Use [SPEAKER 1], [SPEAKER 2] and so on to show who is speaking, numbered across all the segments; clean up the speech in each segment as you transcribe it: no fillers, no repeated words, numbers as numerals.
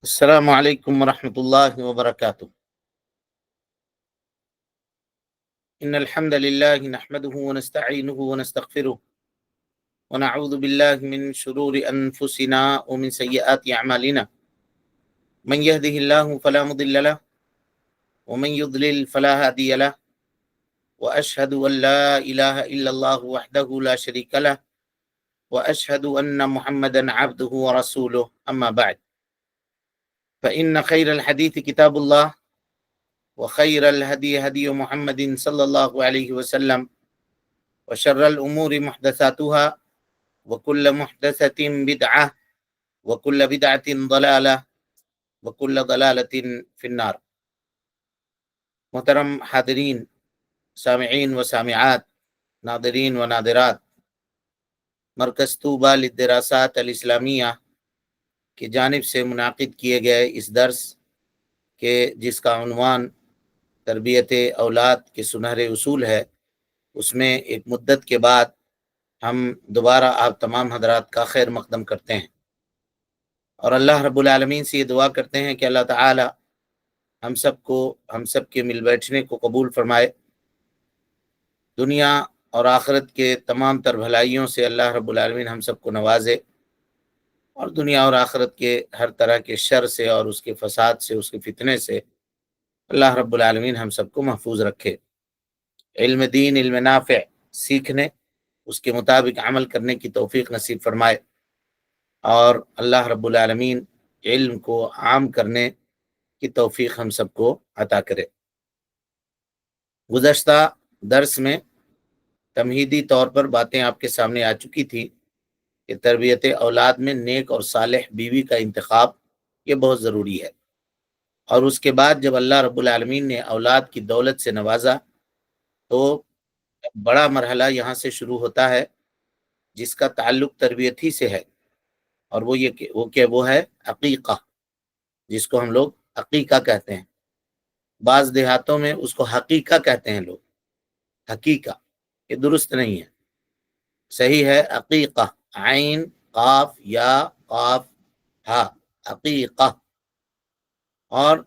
[SPEAKER 1] السلام عليكم ورحمة الله وبركاته. إن الحمد لله نحمده ونستعينه ونستغفره ونعوذ بالله من شرور أنفسنا ومن سيئات أعمالنا. من يهده الله فلا مضل له ومن يضلل فلا هادي له وأشهد أن لا إله إلا الله وحده لا شريك له وأشهد أن محمدا عبده ورسوله. أما بعد، فإن خير الحديث كتاب الله وخير الهدي هدي محمد صلى الله عليه وسلم وشر الأمور محدثاتها وكل محدثة بدعة وكل بدعة ضلالة وكل ضلالة في النار. محترم حاضرین، سامعین و سامعات، ناظرین و ناظرات، مرکز طوبہ للدراسات الاسلامیہ کی جانب سے منعقد کیے گئے اس درس کے جس کا عنوان تربیت اولاد کے سنہرے اصول ہے، اس میں ایک مدت کے بعد ہم دوبارہ آپ تمام حضرات کا خیر مقدم کرتے ہیں اور اللہ رب العالمین سے یہ دعا کرتے ہیں کہ اللہ تعالی ہم سب کے مل بیٹھنے کو قبول فرمائے، دنیا اور آخرت کے تمام تر بھلائیوں سے اللہ رب العالمین ہم سب کو نوازے، اور دنیا اور آخرت کے ہر طرح کے شر سے اور اس کے فساد سے، اس کے فتنے سے اللہ رب العالمین ہم سب کو محفوظ رکھے۔ علم دین، علم نافع سیکھنے، اس کے مطابق عمل کرنے کی توفیق نصیب فرمائے، اور اللہ رب العالمین علم کو عام کرنے کی توفیق ہم سب کو عطا کرے۔ گزشتہ درس میں تمہیدی طور پر باتیں آپ کے سامنے آ چکی تھی کہ تربیت اولاد میں نیک اور صالح بیوی کا انتخاب یہ بہت ضروری ہے، اور اس کے بعد جب اللہ رب العالمین نے اولاد کی دولت سے نوازا تو بڑا مرحلہ یہاں سے شروع ہوتا ہے جس کا تعلق تربیت ہی سے ہے، اور وہ ہے عقیقہ، جس کو ہم لوگ عقیقہ کہتے ہیں۔ بعض دیہاتوں میں اس کو حقیقہ کہتے ہیں لوگ، حقیقہ، یہ درست نہیں ہے، صحیح ہے عقیقہ، عین قاف یا قاف ہا، عقیقہ۔ اور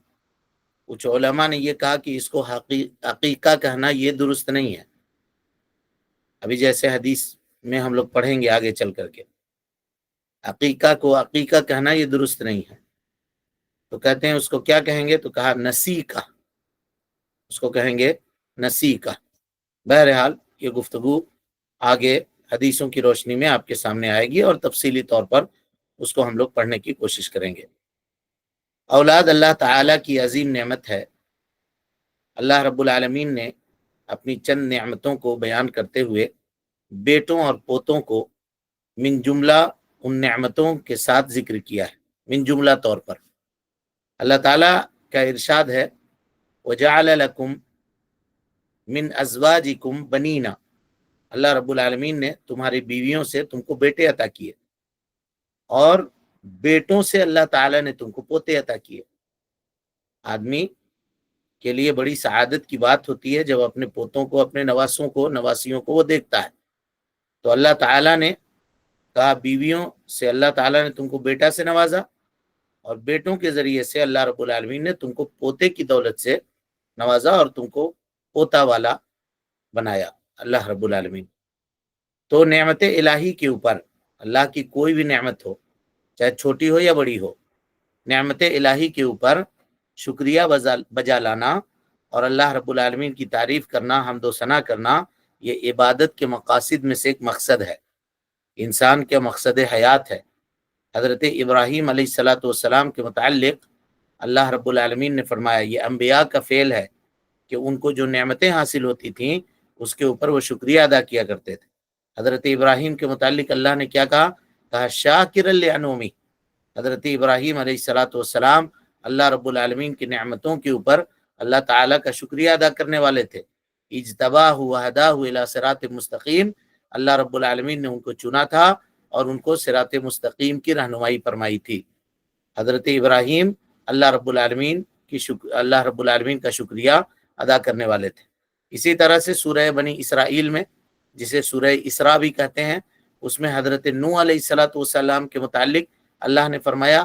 [SPEAKER 1] کچھ علماء نے یہ کہا کہ اس کو عقیقہ کہنا یہ درست نہیں ہے، ابھی جیسے حدیث میں ہم لوگ پڑھیں گے آگے چل کر کے، عقیقہ کو عقیقہ کہنا یہ درست نہیں ہے، تو کہتے ہیں اس کو کیا کہیں گے، تو کہا نسیکہ، اس کو کہیں گے نسیکہ۔ بہرحال یہ گفتگو آگے حدیثوں کی روشنی میں آپ کے سامنے آئے گی اور تفصیلی طور پر اس کو ہم لوگ پڑھنے کی کوشش کریں گے۔ اولاد اللہ تعالیٰ کی عظیم نعمت ہے۔ اللہ رب العالمین نے اپنی چند نعمتوں کو بیان کرتے ہوئے بیٹوں اور پوتوں کو من جملہ ان نعمتوں کے ساتھ ذکر کیا ہے، من جملہ طور پر۔ اللہ تعالیٰ کا ارشاد ہے وَجَعَلَ لَكُمْ مِنْ أَزْوَاجِكُمْ بَنِينَ، اللہ رب العالمین نے تمہاری بیویوں سے تم کو بیٹے عطا کیے، اور بیٹوں سے اللہ تعالیٰ نے تم کو پوتے عطا کیے۔ آدمی کے لیے بڑی سعادت کی بات ہوتی ہے جب اپنے پوتوں کو، اپنے نواسوں کو، نواسیوں کو وہ دیکھتا ہے۔ تو اللہ تعالیٰ نے کہا بیویوں سے اللہ تعالیٰ نے تم کو بیٹا سے نوازا، اور بیٹوں کے ذریعے سے اللہ رب العالمین نے تم کو پوتے کی دولت سے نوازا اور تم کو پوتا والا بنایا اللہ رب العالمین۔ تو نعمت الہی کے اوپر، اللہ کی کوئی بھی نعمت ہو، چاہے چھوٹی ہو یا بڑی ہو، نعمت الہی کے اوپر شکریہ بجا لانا اور اللہ رب العالمین کی تعریف کرنا، حمد و ثنا کرنا، یہ عبادت کے مقاصد میں سے ایک مقصد ہے، انسان کے مقصد حیات ہے۔ حضرت ابراہیم علیہ السلام کے متعلق اللہ رب العالمین نے فرمایا یہ انبیاء کا فعل ہے کہ ان کو جو نعمتیں حاصل ہوتی تھیں اس کے اوپر وہ شکریہ ادا کیا کرتے تھے۔ حضرت ابراہیم کے متعلق اللہ نے کیا کہا شاکر لانعمہ، حضرت ابراہیم علیہ السلام اللہ رب العالمین کی نعمتوں کے اوپر اللہ تعالیٰ کا شکریہ ادا کرنے والے تھے۔ اجتباہ وہداہ الی صراط مستقیم، اللہ رب العالمین نے ان کو چنا تھا اور ان کو صراط مستقیم کی رہنمائی فرمائی تھی۔ حضرت ابراہیم اللہ رب العالمین کا شکریہ ادا کرنے والے تھے۔ اسی طرح سے سورہ بنی اسرائیل میں، جسے سورہ اسراء بھی کہتے ہیں، اس میں حضرت نوح علیہ السلام کے متعلق اللہ نے فرمایا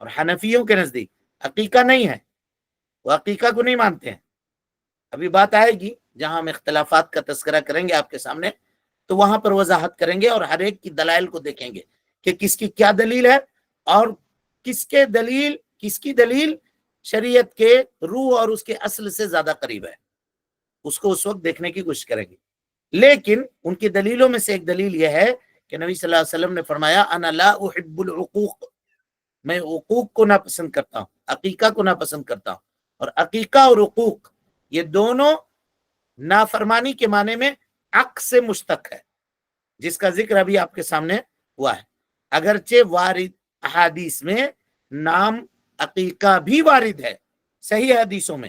[SPEAKER 1] اور حنفیوں کے نزدیک عقیقہ نہیں ہے، وہ عقیقہ کو نہیں مانتے ہیں. ابھی بات آئے گی جہاں ہم اختلافات کا تذکرہ کریں گے آپ کے سامنے، تو وہاں پر وضاحت کریں گے اور ہر ایک کی دلائل کو دیکھیں گے کہ کس کی کیا دلیل ہے اور کس کی دلیل شریعت کے روح اور اس کے اصل سے زیادہ قریب ہے، اس کو اس وقت دیکھنے کی کوشش کریں گے. لیکن ان کی دلیلوں میں سے ایک دلیل یہ ہے کہ نبی صلی اللہ علیہ وسلم نے فرمایا انا لا احب العقوق، میں عقوق کو ناپسند کرتا ہوں، عقیقہ کو ناپسند کرتا ہوں. اور عقیقہ اور عقوق یہ دونوں نافرمانی کے معنی میں عق سے مشتق ہے، جس کا ذکر ابھی آپ کے سامنے ہوا ہے. اگرچہ وارد احادیث میں نام عقیقہ بھی وارد ہے، صحیح حدیثوں میں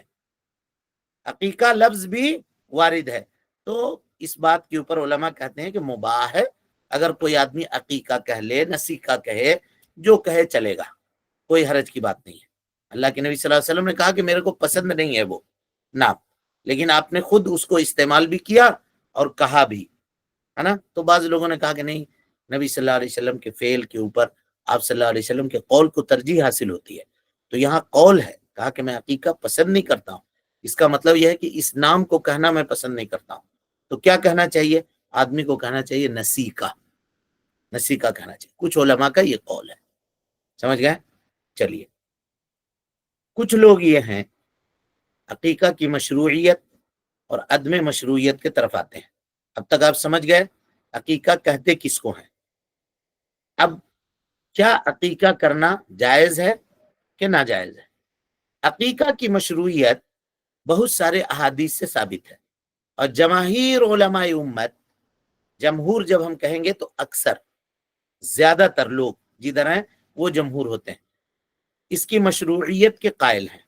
[SPEAKER 1] عقیقہ لفظ بھی وارد ہے، تو اس بات کے اوپر علماء کہتے ہیں کہ مباح ہے، اگر کوئی آدمی عقیقہ کہہ لے، نسیقہ کہے، جو کہے چلے گا، کوئی حرج کی بات نہیں ہے. اللہ کے نبی صلی اللہ علیہ وسلم نے کہا کہ میرے کو پسند نہیں ہے وہ نام، لیکن آپ نے خود اس کو استعمال بھی کیا اور کہا بھی، ہے نا. تو بعض لوگوں نے کہا کہ نہیں، نبی صلی اللہ علیہ وسلم کے فعل کے اوپر آپ صلی اللہ علیہ وسلم کے قول کو ترجیح حاصل ہوتی ہے. تو یہاں قول ہے، کہا کہ میں عقیقہ پسند نہیں کرتا ہوں، اس کا مطلب یہ ہے کہ اس نام کو کہنا میں پسند نہیں کرتا ہوں. تو کیا کہنا چاہیے آدمی کو؟ کہنا چاہیے نسیقہ، نسیقہ کہنا چاہیے. کچھ علماء کا یہ قول ہے، سمجھ گئے. چلیے، کچھ لوگ یہ ہیں عقیقہ کی مشروعیت اور عدم مشروعیت کی طرف آتے ہیں. اب تک آپ سمجھ گئے عقیقہ کہتے کس کو ہیں. اب کیا عقیقہ کرنا جائز ہے کہ ناجائز ہے؟ عقیقہ کی مشروعیت بہت سارے احادیث سے ثابت ہے، اور جماہیر علماء امت، جمہور جب ہم کہیں گے تو اکثر زیادہ تر لوگ جدھر ہیں وہ جمہور ہوتے ہیں، اس کی مشروعیت کے قائل ہیں.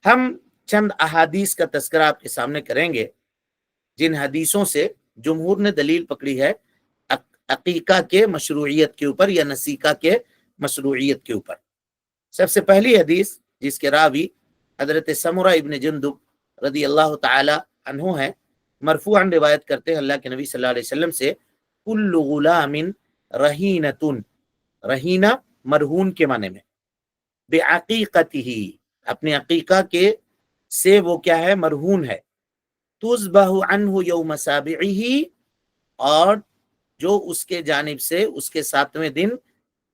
[SPEAKER 1] ہم چند احادیث کا تذکرہ آپ کے سامنے کریں گے جن حدیثوں سے جمہور نے دلیل پکڑی ہے عقیقہ کے مشروعیت کے اوپر یا نسیقہ کے مشروعیت کے اوپر. سب سے پہلی حدیث جس کے راوی حضرت سمرہ ابن جندب رضی اللہ تعالی عنہ ہے، مرفوعاً روایت کرتے ہیں اللہ کے نبی صلی اللہ علیہ وسلم سے، کل غلام رہینتن، رہینہ مرہون کے معنی میں، بعقیقتہ، اپنے عقیقہ کے سے وہ کیا ہے؟ مرہون ہے. تذبح عنہ یوم سابعہ، اور جو اس کے جانب سے اس کے 7ویں دن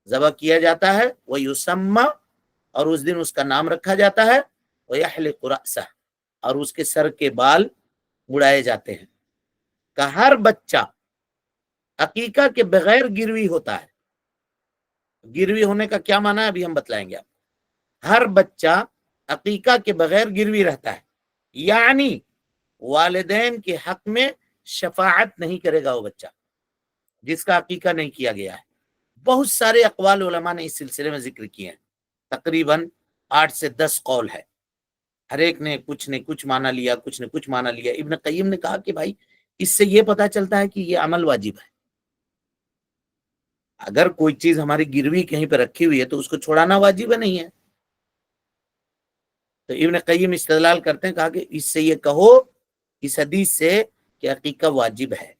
[SPEAKER 1] ذبح کیا جاتا ہے، ویسمى، اور اس دن اس کا نام رکھا جاتا ہے، ویحلق رأسہ، اور اس کے سر کے بال اڑائے جاتے ہیں. کہ ہر بچہ عقیقہ کے بغیر گروی ہوتا ہے. گروی ہونے کا کیا معنی ہے ابھی ہم بتلائیں گے. ہر بچہ عقیقہ کے بغیر گروی رہتا ہے، یعنی والدین کے حق میں شفاعت نہیں کرے گا وہ بچہ جس کا عقیقہ نہیں کیا گیا ہے. بہت سارے اقوال علماء نے اس سلسلے میں ذکر کیے ہیں، تقریباً 8 سے 10 قول ہے، ہر ایک نے کچھ نے کچھ معنی لیا، کچھ نے کچھ معنی لیا. ابن قیم نے کہا کہ بھائی اس سے یہ پتا چلتا ہے کہ یہ عمل واجب ہے. اگر کوئی چیز ہماری گروی کہیں پہ رکھی ہوئی ہے تو اس کو چھوڑانا واجب نہیں ہے. تو ابن قیم استدلال کرتے ہیں، کہا کہ اس سے یہ کہو، اس حدیث سے، کہ عقیقہ واجب ہے.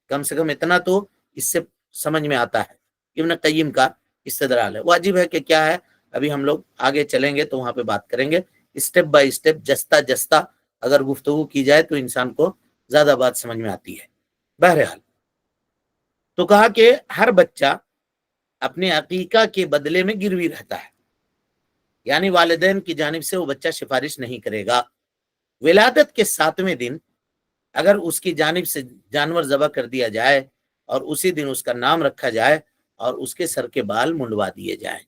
[SPEAKER 1] کم سے کم اتنا تو اس سے سمجھ میں آتا ہے. ابن قیم کا استدلال ہے. واجب ہے کہ کیا ہے ابھی ہم لوگ آگے چلیں گے تو وہاں پہ بات کریں گے. اسٹیپ بائی اسٹیپ، جستا جستا اگر گفتگو کی جائے تو انسان کو زیادہ بات سمجھ میں آتی ہے. بہرحال، تو کہا کہ ہر بچہ اپنے عقیقہ کے بدلے میں گروی رہتا ہے، یعنی والدین کی جانب سے وہ بچہ سفارش نہیں کرے گا. ولادت کے 7ویں دن اگر اس کی جانب سے جانور ذبح کر دیا جائے اور اسی دن اس کا نام رکھا جائے اور اس کے سر کے بال منڈوا دیے جائیں،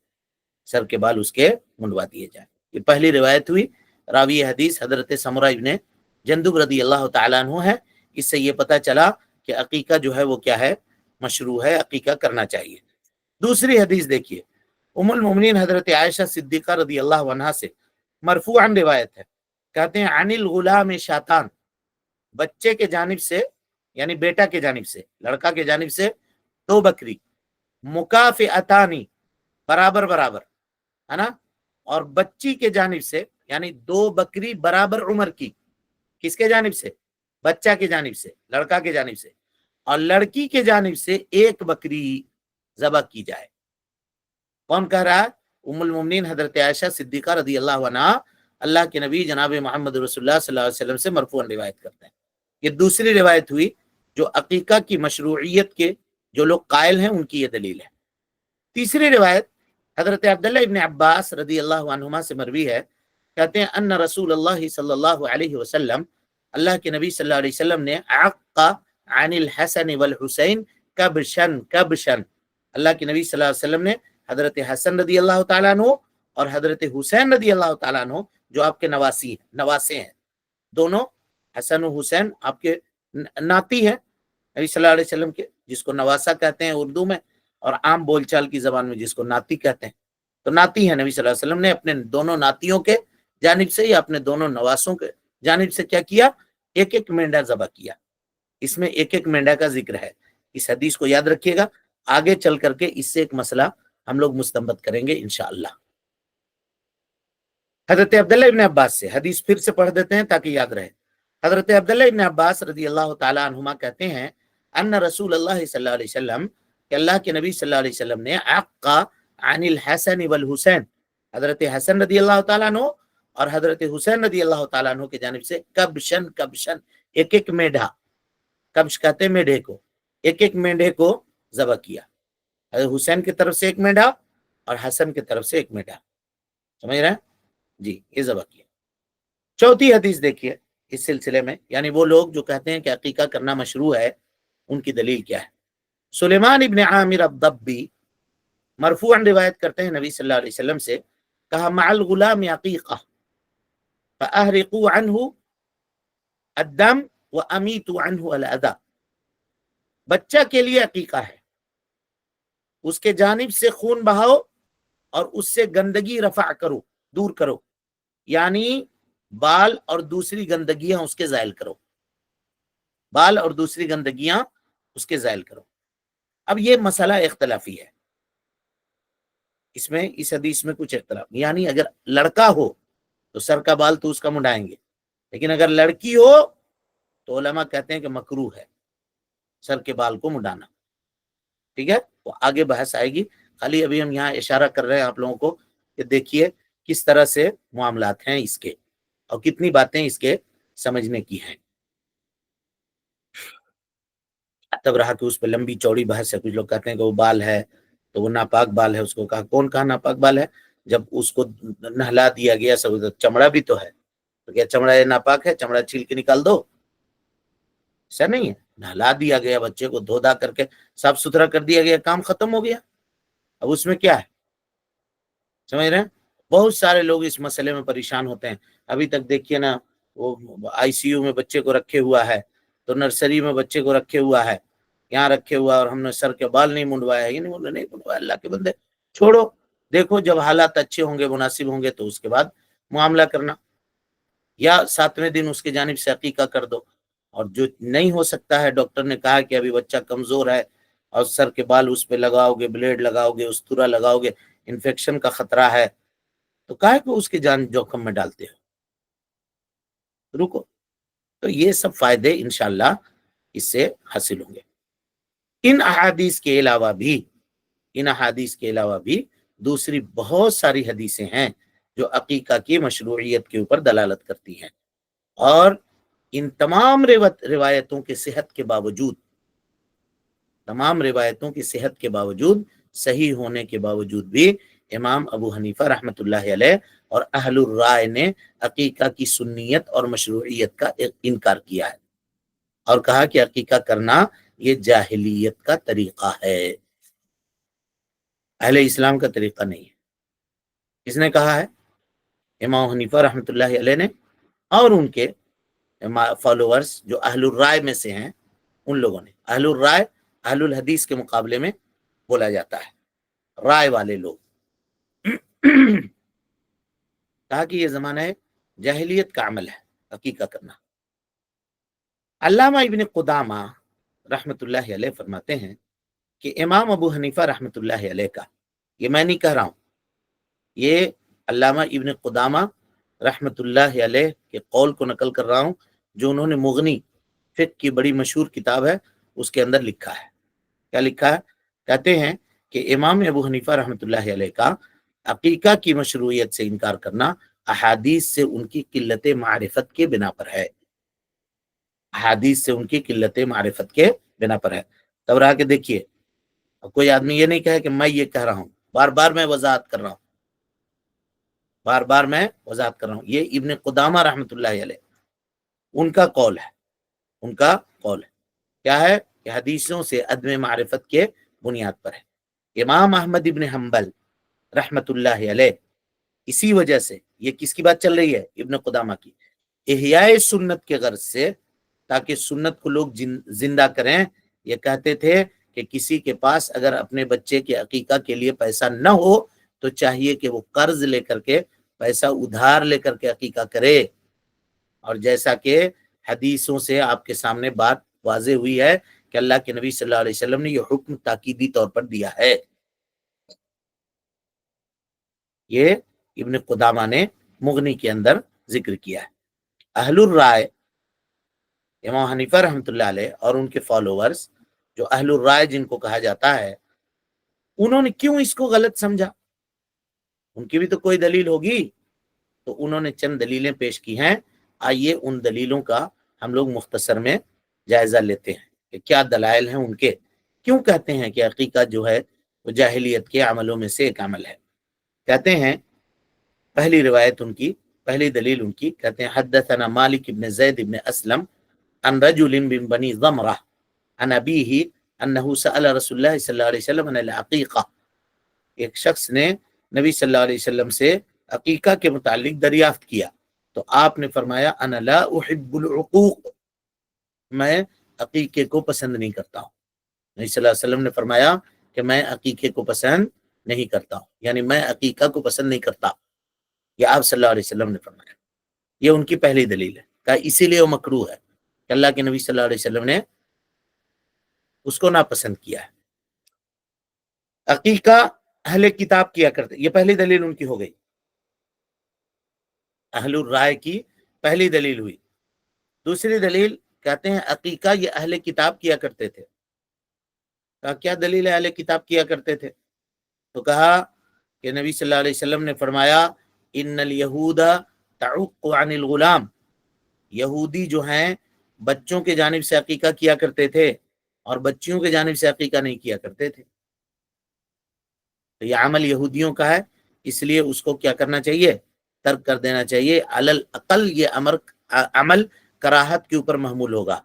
[SPEAKER 1] سر کے بال اس کے منڈوا دیے جائیں. یہ پہلی روایت ہوئی. راوی حدیث حضرت سمرہ ابن جندب رضی اللہ تعالیٰ عنہ ہے. اس سے یہ پتا چلا کہ عقیقہ جو ہے وہ کیا ہے؟ مشروع ہے، عقیقہ کرنا چاہیے. دوسری حدیث دیکھیے، ام المؤمنین حضرت عائشہ صدیقہ رضی اللہ عنہا سے مرفوعاً روایت ہے، کہتے ہیں عن الغلام شاتان، بچے کے جانب سے، یعنی بیٹا کے جانب سے، لڑکا کے جانب سے 2 بکری، مکافئتانی، برابر برابر، ہے نا، اور بچی کے جانب سے، یعنی 2 بکری برابر عمر کی. کس کے جانب سے؟ بچہ کے جانب سے، لڑکا کے جانب سے. اور لڑکی کے جانب سے 1 بکری ذبح کی جائے. کون کہہ رہا ہے؟ ام المومنین حضرت عائشہ صدیقہ رضی اللہ عنہا اللہ کے نبی جناب محمد رسول اللہ صلی اللہ علیہ وسلم سے مرفوعاً روایت کرتے ہیں. یہ دوسری روایت ہوئی جو عقیقہ کی مشروعیت کے جو لوگ قائل ہیں ان کی یہ دلیل ہے. تیسری روایت حضرت عبداللہ ابن عباس رضی اللہ عنہما سے مروی ہے، کہتے ہیں ان رسول اللہ صلی اللہ علیہ وسلم، اللہ کے نبی صلی اللہ علیہ وسلم نے عق عن الحسن والحسین کبشن کبشن، اللہ کے نبی صلی اللہ علیہ وسلم نے حضرت حسن رضی اللہ تعالیٰ عنہ اور حضرت حسین رضی اللہ تعالیٰ عنہ جو آپ کے نواسے ہیں، دونوں حسن و حسین آپ کے ناتی ہیں نبی صلی اللہ علیہ وسلم کے، جس کو نواسا کہتے ہیں اردو میں، اور عام بول چال کی زبان میں جس کو ناتی کہتے ہیں. تو ناتی ہیں نبی صلی اللہ علیہ وسلم نے اپنے دونوں ناتیوں کے جانب سے یا اپنے دونوں نواسوں کے جانب سے کیا کیا؟ ایک ایک مینڈا ذبح کیا. اس میں ایک ایک مینڈا کا ذکر ہے. اس حدیث کو یاد رکھیے گا، آگے چل کر کے اس سے ایک مسئلہ ہم لوگ مستنبط کریں گے انشاءاللہ. حضرت عبداللہ ابن عباس سے حدیث پھر سے پڑھ دیتے ہیں تاکہ یاد رہے. حضرت عبداللہ ابن عباس رضی اللہ تعالی عنہما کہتے ہیں ان رسول اللہ صلی اللہ علیہ وسلم، کہ اللہ کے نبی صلی اللہ علیہ وسلم نے عق عن الحسن والحسین، حضرت حسن رضی اللہ تعالیٰ عنہ اور حضرت حسین رضی اللہ تعالیٰ عنہ کی جانب سے کبشن کبشن، ایک ایک میڈھا، کبش کہتے ہیں میڈھے کو، ایک ایک میڈھے کو ذبح کیا. حضرت حسین کی طرف سے ایک میڈھا اور حسن کی طرف سے ایک میڈھا، سمجھ رہے ہیں جی، یہ ذبح کیا. چوتھی حدیث دیکھیے اس سلسلے میں، یعنی وہ لوگ جو کہتے ہیں کہ عقیقہ کرنا مشروع ہے، ان کی دلیل کیا ہے. سلیمان ابن عامر الضبی مرفوعاً روایت کرتے ہیں نبی صلی اللہ علیہ وسلم سے، کہا مع الغلام عقیقہ فاحرقوا عنہ الدم وامیتوا عنہ الاذى، بچہ کے لیے عقیقہ ہے، اس کے جانب سے خون بہاؤ اور اس سے گندگی رفع کرو، دور کرو، یعنی بال اور دوسری گندگیاں اس کے زائل کرو، بال اور دوسری گندگیاں اس کے زائل کرو. اب یہ مسئلہ اختلافی ہے، اس میں اس حدیث میں کچھ اختلاف، یعنی اگر لڑکا ہو تو سر کا بال تو اس کا منڈائیں گے، لیکن اگر لڑکی ہو تو علماء کہتے ہیں کہ مکروہ ہے سر کے بال کو منڈانا. ٹھیک ہے، وہ آگے بحث آئے گی، خالی ابھی ہم یہاں اشارہ کر رہے ہیں آپ لوگوں کو کہ دیکھیے کس طرح سے معاملات ہیں اس کے اور کتنی باتیں اس کے سمجھنے کی ہیں. تب رہا کہ اس پہ لمبی چوڑی بحث ہے. کچھ لوگ کہتے ہیں کہ وہ بال ہے تو وہ ناپاک بال ہے. اس کو کہا کون کہا ناپاک بال ہے؟ جب اس کو نہلا دیا گیا سب، چمڑا بھی تو ہے، تو کیا چمڑا یہ ناپاک ہے؟ چمڑا چھیل کے نکال دو، ایسا نہیں ہے. نہلا دیا گیا، بچے کو دھو دا کر کے صاف ستھرا کر دیا گیا، کام ختم ہو گیا. اب اس میں کیا ہے، سمجھ رہے ہیں؟ بہت سارے لوگ اس مسئلے میں پریشان ہوتے ہیں. ابھی تک دیکھیے نا، وہ آئی سی یو میں بچے کو رکھے ہوا ہے، تو نرسری میں بچے کو رکھے ہوا ہے، یہاں رکھے ہوا، اور ہم نے سر کے بال نہیں منڈوایا ہے. یہ نہیں منڈوایا، اللہ کے بندے چھوڑو، دیکھو جب حالات اچھے ہوں گے، مناسب ہوں گے تو اس کے بعد معاملہ کرنا، یا 7ویں دن اس کے جانب سے عقیقہ کر دو. اور جو نہیں ہو سکتا ہے، ڈاکٹر نے کہا کہ ابھی بچہ کمزور ہے اور سر کے بال اس پہ لگاؤ گے، بلیڈ لگاؤ گے، استورا لگاؤ گے، انفیکشن کا خطرہ ہے، تو کہا کہ اس کی جان جوخم میں ڈالتے ہو، رکو. تو یہ سب فائدے انشاءاللہ اس سے حاصل ہوں گے. ان احادیث کے علاوہ بھی دوسری بہت ساری حدیثیں ہیں جو عقیقہ کی مشروعیت کے اوپر دلالت کرتی ہیں، اور ان تمام روایتوں کے صحت کے باوجود، صحیح ہونے کے باوجود بھی، امام ابو حنیفہ رحمۃ اللہ علیہ اور اہل الرائے نے عقیقہ کی سنیت اور مشروعیت کا انکار کیا ہے، اور کہا کہ عقیقہ کرنا یہ جاہلیت کا طریقہ ہے، اہل اسلام کا طریقہ نہیں ہے. کس نے کہا ہے؟ امام حنیفہ رحمۃ اللہ علیہ نے، اور ان کے فالوورز جو اہل الرائے میں سے ہیں، ان لوگوں نے. اہل الرائے اہل الحدیث کے مقابلے میں بولا جاتا ہے، رائے والے لوگ. کہا کہ یہ زمانہ جاہلیت کا عمل ہے عقیقہ کرنا. علامہ ابن قدامہ رحمۃ اللہ علیہ فرماتے ہیں کہ امام ابو حنیفہ رحمۃ اللہ علیہ کا، یہ میں نہیں کہہ رہا ہوں، یہ علامہ ابن قدامہ رحمۃ اللہ علیہ کے قول کو نقل کر رہا ہوں، جو انہوں نے مغنی فقہ کی بڑی مشہور کتاب ہے اس کے اندر لکھا ہے. کیا لکھا ہے؟ کہتے ہیں کہ امام ابو حنیفہ رحمۃ اللہ علیہ کا عقیقہ کی مشروعیت سے انکار کرنا احادیث سے ان کی قلت معرفت کے بنا پر ہے، احادیث سے ان کی قلت معرفت کے بنا پر ہے۔ تب رہا کہ دیکھیے، کوئی آدمی یہ نہیں کہے کہ میں یہ کہہ رہا ہوں، بار بار میں وضاحت کر رہا ہوں، بار بار میں وضاحت کر رہا ہوں، یہ ابن قدامہ رحمۃ اللہ علیہ ان کا قول ہے، ان کا قول ہے کیا ہے کہ حدیثوں سے عدم معرفت کے بنیاد پر ہے۔ امام احمد ابن حنبل رحمۃ اللہ علیہ اسی وجہ سے، یہ کس کی بات چل رہی ہے؟ ابن قدامہ کی، احیاء سنت کے غرض سے، تاکہ سنت کو لوگ زندہ کریں، یہ کہتے تھے کہ کسی کے پاس اگر اپنے بچے کے عقیقہ کے لیے پیسہ نہ ہو تو چاہیے کہ وہ قرض لے کر کے، پیسہ ادھار لے کر کے عقیقہ کرے، اور جیسا کہ حدیثوں سے آپ کے سامنے بات واضح ہوئی ہے کہ اللہ کے نبی صلی اللہ علیہ وسلم نے یہ حکم تاکیدی طور پر دیا ہے۔ یہ ابن قدامہ نے مغنی کے اندر ذکر کیا ہے۔ اہل الرائے، امام حنیفہ رحمۃ اللہ علیہ اور ان کے فالوورز، جو اہل الرائے جن کو کہا جاتا ہے، انہوں نے کیوں اس کو غلط سمجھا؟ ان کی بھی تو کوئی دلیل ہوگی، تو انہوں نے چند دلیلیں پیش کی ہیں۔ آئیے ان دلیلوں کا ہم لوگ مختصر میں جائزہ لیتے ہیں کہ کیا دلائل ہیں ان کے، کیوں کہتے ہیں کہ عقیقہ جو ہے وہ جاہلیت کے عملوں میں سے ایک عمل ہے۔ کہتے ہیں، پہلی روایت ان کی، پہلی دلیل ان کی، کہتے ہیں حدثنا مالک بن زید بن اسلم عن رجل من بنی ضمرہ عن ابیہ انہ سأل رسول اللہ صلی اللہ علیہ وسلم عن العقیقہ، ایک شخص نے نبی صلی اللہ علیہ وسلم سے عقیقہ کے متعلق دریافت کیا، تو آپ نے فرمایا انا لا احب العقوق، میں عقیقے کو پسند نہیں کرتا ہوں۔ نبی صلی اللہ علیہ وسلم نے فرمایا کہ میں عقیقے کو پسند نہیں کرتا ہوں، یعنی میں عقیقہ کو پسند نہیں کرتا، یہ آپ صلی اللہ علیہ وسلم نے فرمایا۔ یہ ان کی پہلی دلیل ہے، کہ اسی لیے وہ مکروہ ہے کہ اللہ کے نبی صلی اللہ علیہ وسلم نے اس کو ناپسند کیا ہے۔ عقیقہ اہل کتاب کیا کرتے، یہ پہلی دلیل ان کی ہو گئی، اہل الرائے کی پہلی دلیل ہوئی۔ دوسری دلیل کہتے ہیں عقیقہ یہ اہل کتاب کیا کرتے تھے۔ کیا دلیل ہے اہل کتاب کیا کرتے تھے؟ تو کہا کہ نبی صلی اللہ علیہ وسلم نے فرمایا ان الیہود تعق عن الغلام، یہودی جو ہیں بچوں کے جانب سے عقیقہ کیا کرتے تھے اور بچیوں کے جانب سے عقیقہ نہیں کیا کرتے تھے، تو یہ عمل یہودیوں کا ہے، اس لیے اس کو کیا کرنا چاہیے؟ ترک کر دینا چاہیے۔ علی الاقل یہ عمل کراہت کے اوپر محمول ہوگا،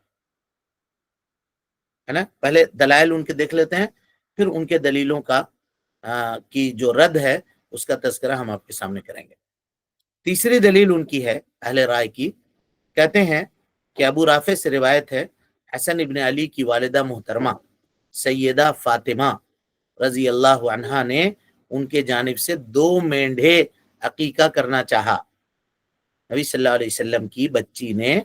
[SPEAKER 1] ہے نا۔ پہلے دلائل ان کے دیکھ لیتے ہیں، پھر ان کے دلیلوں کا کی جو رد ہے اس کا تذکرہ ہم آپ کے سامنے کریں گے۔ تیسری دلیل ان کی ہے اہل رائے کی، کہتے ہیں کہ ابو رافع سے روایت ہے، حسن ابن علی کی والدہ محترمہ سیدہ فاطمہ رضی اللہ عنہا نے ان کے جانب سے 2 مینڈھے عقیقہ کرنا چاہا۔ نبی صلی اللہ علیہ وسلم کی بچی نے،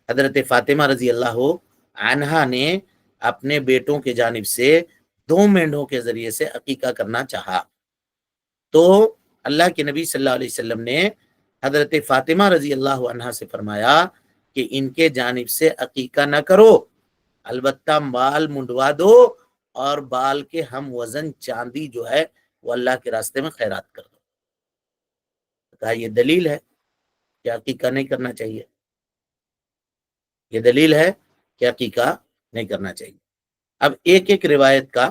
[SPEAKER 1] حضرت فاطمہ رضی اللہ عنہا نے اپنے بیٹوں کے جانب سے 2 مینڈھوں کے ذریعے سے عقیقہ کرنا چاہا، تو اللہ کے نبی صلی اللہ علیہ وسلم نے حضرت فاطمہ رضی اللہ عنہا سے فرمایا کہ ان کے جانب سے عقیقہ نہ کرو، البتہ بال منڈوا دو اور بال کے ہم وزن چاندی جو ہے وہ اللہ کے راستے میں خیرات کر دو۔ کہا یہ دلیل ہے کہ عقیقہ نہیں کرنا چاہیے، یہ دلیل ہے کہ عقیقہ نہیں کرنا چاہیے۔ اب ایک ایک روایت کا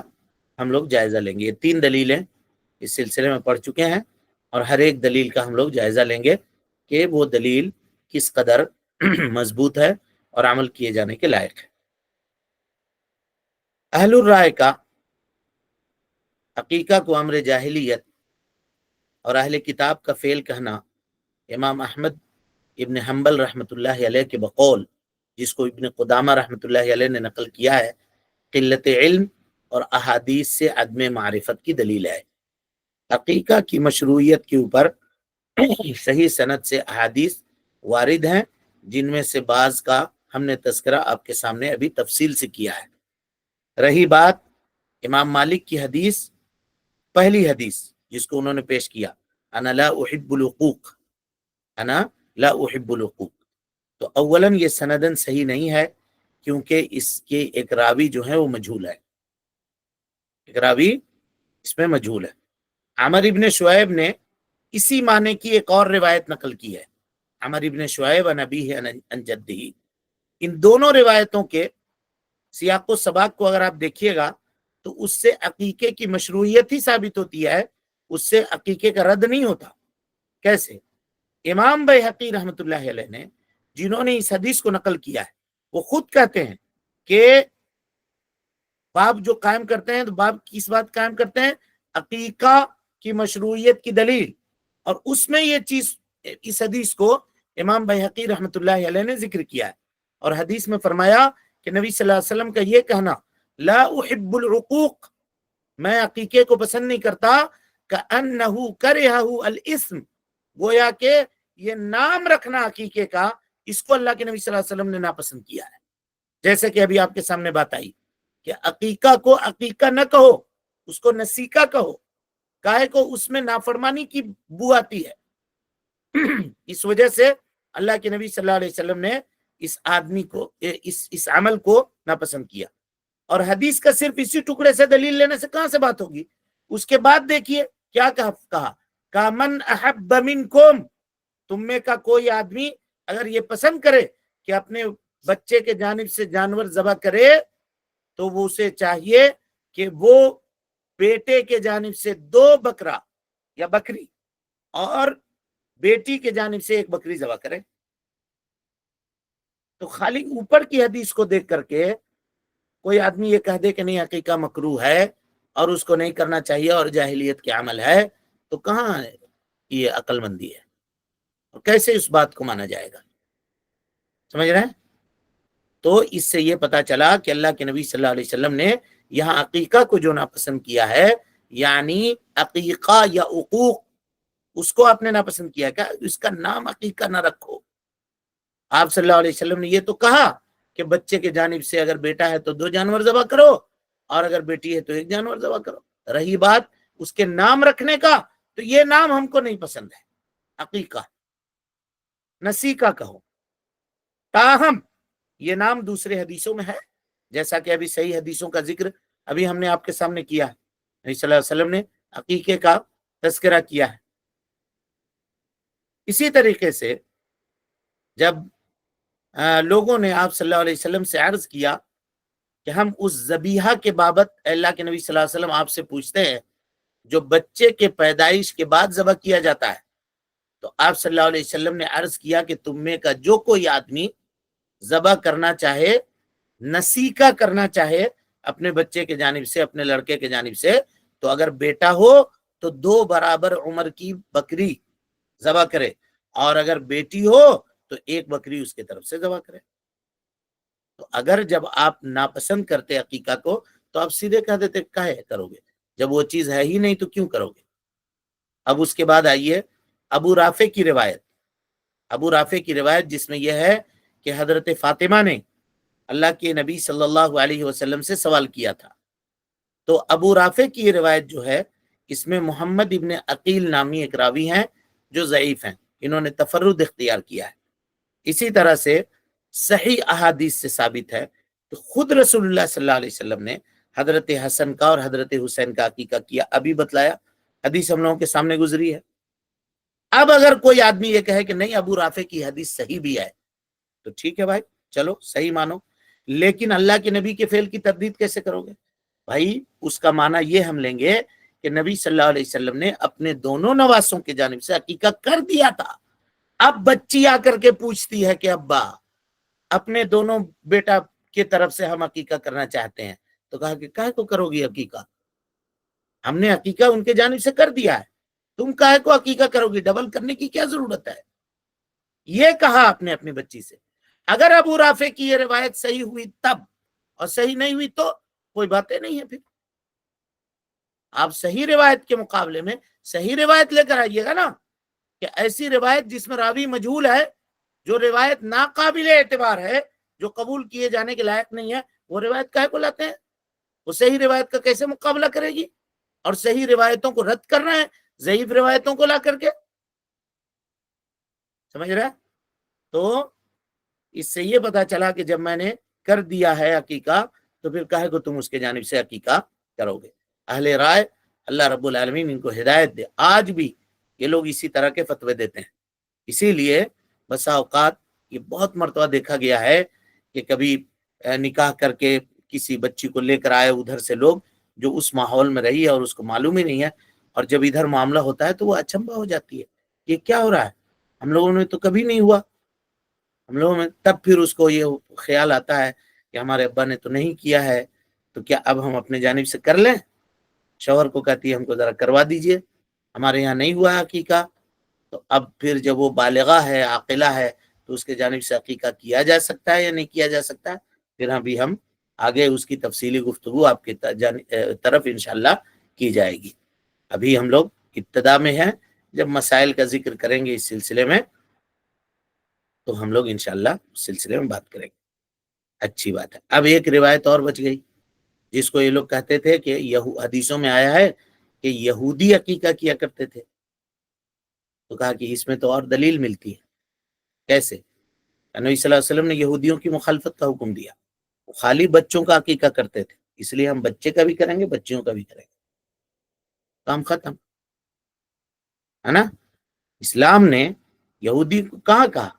[SPEAKER 1] ہم لوگ جائزہ لیں گے، یہ 3 دلیلیں اس سلسلے میں پڑھ چکے ہیں، اور ہر ایک دلیل کا ہم لوگ جائزہ لیں گے کہ وہ دلیل کس قدر مضبوط ہے اور عمل کیے جانے کے لائق ہے۔ اہل الرائے کا عقیقہ کو امر جاہلیت اور اہل کتاب کا فعل کہنا، امام احمد ابن حنبل رحمۃ اللہ علیہ کے بقول، جس کو ابن قدامہ رحمۃ اللہ علیہ نے نقل کیا ہے، قلت علم اور احادیث سے عدم معرفت کی دلیل ہے۔ عقیقہ کی مشروعیت کے اوپر صحیح سند سے احادیث وارد ہیں، جن میں سے بعض کا ہم نے تذکرہ آپ کے سامنے ابھی تفصیل سے کیا ہے۔ رہی بات امام مالک کی حدیث، پہلی حدیث جس کو انہوں نے پیش کیا، انا لا احب العقوق، انا لا احب العقوق، تو اولاً یہ سندن صحیح نہیں ہے، کیونکہ اس کے ایک راوی جو ہے وہ مجہول ہے، ایک راوی اس میں مجہول ہے۔ عمر ابن شعیب نے اسی معنی کی ایک اور روایت نقل کی ہے، عمر ابن شعیب عن ابیہ عن جدہ۔ ان دونوں روایتوں کے سیاق و سباق کو اگر آپ دیکھیے گا تو اس سے عقیقے کی مشروعیت ہی ثابت ہوتی ہے، اس سے عقیقے کا رد نہیں ہوتا۔ کیسے؟ امام بیہقی رحمۃ اللہ علیہ نے جنہوں نے اس حدیث کو نقل کیا ہے وہ خود کہتے ہیں کہ باب جو قائم کرتے ہیں تو باب کس بات قائم کرتے ہیں؟ عقیقہ کی مشروعیت کی دلیل، اور اس میں یہ چیز اس حدیث کو امام بیہقی رحمۃ اللہ علیہ نے ذکر کیا ہے، اور حدیث میں فرمایا کہ نبی صلی اللہ علیہ وسلم کا یہ کہنا لا احب العقوق، میں عقیقے کو پسند نہیں کرتا، کأنہ کرہہ الاسم، گویا کہ یہ نام رکھنا عقیقے کا اس کو اللہ کے نبی صلی اللہ علیہ وسلم نے ناپسند کیا ہے۔ جیسے کہ ابھی آپ کے سامنے بات آئی کہ عقیقہ کو عقیقہ نہ کہو، اس کو نسیکہ کہو، کاہے کو اس میں نافرمانی کی بو آتی ہے۔ اس وجہ سے اللہ کے نبی صلی اللہ علیہ وسلم نے اس آدمی کو اس عمل کو ناپسند کیا، اور حدیث کا صرف اسی ٹکڑے سے دلیل لینے سے کہاں سے بات ہوگی؟ اس کے بعد دیکھیے کیا کہا من احب منکم، تم میں کا کوئی آدمی اگر یہ پسند کرے کہ اپنے بچے کے جانب سے جانور ذبح کرے تو وہ اسے چاہیے کہ وہ بیٹے کے جانب سے 2 بکرا یا بکری اور بیٹی کے جانب سے 1 بکری ذبح کرے۔ تو خالی اوپر کی حدیث کو دیکھ کر کے کوئی آدمی یہ کہہ دے کہ نہیں عقیقہ مکروہ ہے اور اس کو نہیں کرنا چاہیے اور جاہلیت کے عمل ہے، تو کہاں یہ عقل مندی ہے؟ اور کیسے اس بات کو مانا جائے گا؟ سمجھ رہے ہیں؟ تو اس سے یہ پتا چلا کہ اللہ کے نبی صلی اللہ علیہ وسلم نے یہاں عقیقہ کو جو ناپسند کیا ہے، یعنی عقیقہ یا عقوق، اس کو آپ نے ناپسند کیا، کہ اس کا نام عقیقہ نہ رکھو۔ آپ صلی اللہ علیہ وسلم نے یہ تو کہا کہ بچے کے جانب سے اگر بیٹا ہے تو 2 جانور ذبح کرو، اور اگر بیٹی ہے تو 1 جانور ذبح کرو۔ رہی بات اس کے نام رکھنے کا، تو یہ نام ہم کو نہیں پسند ہے، عقیقہ نسیکہ کہو۔ تاہم یہ نام دوسرے حدیثوں میں ہے، جیسا کہ ابھی صحیح حدیثوں کا ذکر ابھی ہم نے آپ کے سامنے کیا ہے، نبی صلی اللہ علیہ وسلم نے عقیقے کا تذکرہ کیا ہے۔ اسی طریقے سے جب لوگوں نے آپ صلی اللہ علیہ وسلم سے عرض کیا کہ ہم اس ذبیحہ کے بابت اللہ کے نبی صلی اللہ علیہ وسلم آپ سے پوچھتے ہیں جو بچے کے پیدائش کے بعد ذبح کیا جاتا ہے، تو آپ صلی اللہ علیہ وسلم نے عرض کیا کہ تم میں کا جو کوئی آدمی ذبح کرنا چاہے، نسیکہ کرنا چاہے اپنے بچے کے جانب سے، اپنے لڑکے کے جانب سے، تو اگر بیٹا ہو تو 2 برابر عمر کی بکری ذبح کرے، اور اگر بیٹی ہو تو 1 بکری اس کی طرف سے ذبح کرے۔ تو اگر جب آپ ناپسند کرتے عقیقہ کو تو آپ سیدھے کہہ دیتے کاہے کرو گے، جب وہ چیز ہے ہی نہیں تو کیوں کرو گے؟ اب اس کے بعد آئیے ابو رافع کی روایت، ابو رافع کی روایت جس میں یہ ہے کہ حضرت فاطمہ نے اللہ کے نبی صلی اللہ علیہ وسلم سے سوال کیا تھا، تو ابو رافع کی یہ روایت جو ہے اس میں محمد ابن عقیل نامی ایک راوی ہیں جو ضعیف ہیں، انہوں نے تفرد اختیار کیا ہے۔ اسی طرح سے صحیح احادیث سے ثابت ہے کہ خود رسول اللہ صلی اللہ علیہ وسلم نے حضرت حسن کا اور حضرت حسین کا عقیقہ کیا، ابھی بتلایا، حدیث ہم لوگوں کے سامنے گزری ہے۔ اب اگر کوئی آدمی یہ کہے کہ نہیں ابو رافع کی حدیث صحیح بھی ہے تو ٹھیک ہے بھائی، چلو صحیح مانو، لیکن اللہ کے نبی کے فعل کی تردید کیسے کرو گے؟ بھائی اس کا معنی یہ ہم لیں گے کہ نبی صلی اللہ علیہ وسلم نے اپنے دونوں نواسوں کی جانب سے عقیقہ کر دیا تھا۔ اب بچی آ کر کے پوچھتی ہے کہ ابا اپنے دونوں بیٹا کی طرف سے ہم عقیقہ کرنا چاہتے ہیں، تو کہا کہ کاہے کو کرو گی عقیقہ؟ ہم نے عقیقہ ان کے جانب سے کر دیا ہے، تم کاہے کو عقیقہ کرو گی؟ ڈبل کرنے کی کیا ضرورت ہے؟ یہ کہا آپ نے اپنی بچی سے۔ اگر ابو رافع کی یہ روایت صحیح ہوئی تب، اور صحیح نہیں ہوئی تو کوئی باتیں نہیں ہے۔ پھر آپ صحیح روایت کے مقابلے میں صحیح روایت لے کر آئیے گا نا، کہ ایسی روایت جس میں راوی مجہول ہے، جو روایت ناقابل اعتبار ہے، جو قبول کیے جانے کے لائق نہیں ہے، وہ روایت کاہے کو لاتے ہیں؟ وہ صحیح روایت کا کیسے مقابلہ کرے گی؟ اور صحیح روایتوں کو رد کرنا ہے ضعیف روایتوں کو لا کر کے، سمجھ رہا ہے؟ تو اس سے یہ پتا چلا کہ جب میں نے کر دیا ہے عقیقہ تو پھر کاہے کو تم اس کے جانب سے عقیقہ کرو گے؟ اہل رائے اللہ رب العالمین ان کو ہدایت دے. آج بھی یہ لوگ اسی طرح کے فتوے دیتے ہیں. اسی لیے بسا اوقات یہ بہت مرتبہ دیکھا گیا ہے کہ کبھی نکاح کر کے کسی بچی کو لے کر آئے ادھر سے لوگ جو اس ماحول میں رہی ہے اور اس کو معلوم ہی نہیں ہے, اور جب ادھر معاملہ ہوتا ہے تو وہ اچنبھا ہو جاتی ہے, یہ کیا ہو رہا ہے, ہم لوگوں نے تو کبھی نہیں ہوا, ہم لوگوں میں. تب پھر اس کو یہ خیال آتا ہے کہ ہمارے ابا نے تو نہیں کیا ہے, تو کیا اب ہم اپنے جانب سے کر لیں؟ شوہر کو کہتی ہے ہم کو ذرا کروا دیجئے, ہمارے یہاں نہیں ہوا عقیقہ. تو اب پھر جب وہ بالغہ ہے, عاقلہ ہے, تو اس کے جانب سے عقیقہ کیا جا سکتا ہے یا نہیں کیا جا سکتا ہے, پھر ابھی ہم آگے اس کی تفصیلی گفتگو آپ کی طرف انشاءاللہ کی جائے گی. ابھی ہم لوگ ابتدا میں ہیں, جب مسائل کا ذکر کریں گے اس سلسلے میں تو ہم لوگ انشاءاللہ اس سلسلے میں بات کریں گے. اچھی بات ہے. اب ایک روایت اور بچ گئی جس کو یہ لوگ کہتے تھے کہ حدیثوں میں آیا ہے کہ یہودی عقیقہ کیا کرتے تھے, تو کہا کہ اس میں تو اور دلیل ملتی ہے. کیسے؟ نبی صلی اللہ علیہ وسلم نے یہودیوں کی مخالفت کا حکم دیا, وہ خالی بچوں کا عقیقہ کرتے تھے, اس لیے ہم بچے کا بھی کریں گے, بچیوں کا بھی کریں گے, کام ختم ہے نا. اسلام نے یہودی کو کہاں کہا,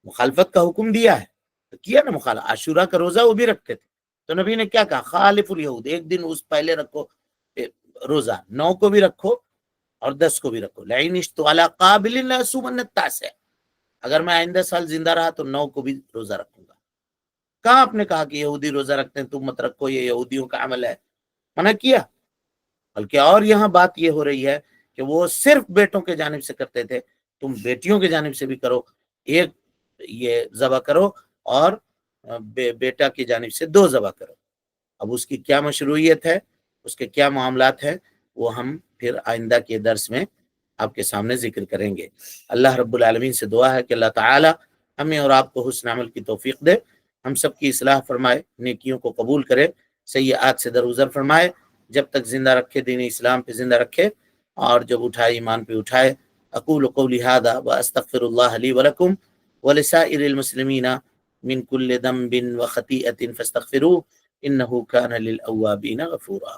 [SPEAKER 1] مخالفت کا حکم دیا ہے تو کیا نا مخالفت. عاشورہ کا روزہ وہ بھی رکھتے تھے, تو نبی نے کیا کہا, خالف الیہود, ایک دن اس پہلے رکھو روزہ, 9 کو بھی رکھو اور 10 کو بھی رکھو. لئن اشتو علی قابل لأصومن التاسع, اگر میں آئندہ سال زندہ رہا تو 9 کو بھی روزہ رکھوں گا. کہاں آپ نے کہا کہ یہودی روزہ رکھتے ہیں تم مت رکھو, یہ یہودیوں کا عمل ہے, منع کیا. بلکہ اور یہاں بات یہ ہو رہی ہے کہ وہ صرف بیٹوں کے جانب سے کرتے تھے, تم بیٹیوں کے جانب سے بھی کرو, ایک یہ ذبح کرو اور بیٹا کی جانب سے 2 ذبح کرو. اب اس کی کیا مشروعیت ہے, اس کے کیا معاملات ہیں, وہ ہم پھر آئندہ کے درس میں آپ کے سامنے ذکر کریں گے. اللہ رب العالمین سے دعا ہے کہ اللہ تعالی ہمیں اور آپ کو حسن عمل کی توفیق دے, ہم سب کی اصلاح فرمائے, نیکیوں کو قبول کرے, سیئات سے درگزر فرمائے, جب تک زندہ رکھے دین اسلام پہ زندہ رکھے, اور جب اٹھائے ایمان پہ اٹھائے. اقول قولی هذا واستغفر الله لي ولكم ولسائر المسلمين من كل ذنب وخطيئة فاستغفروه انه كان للأوابين غفورا.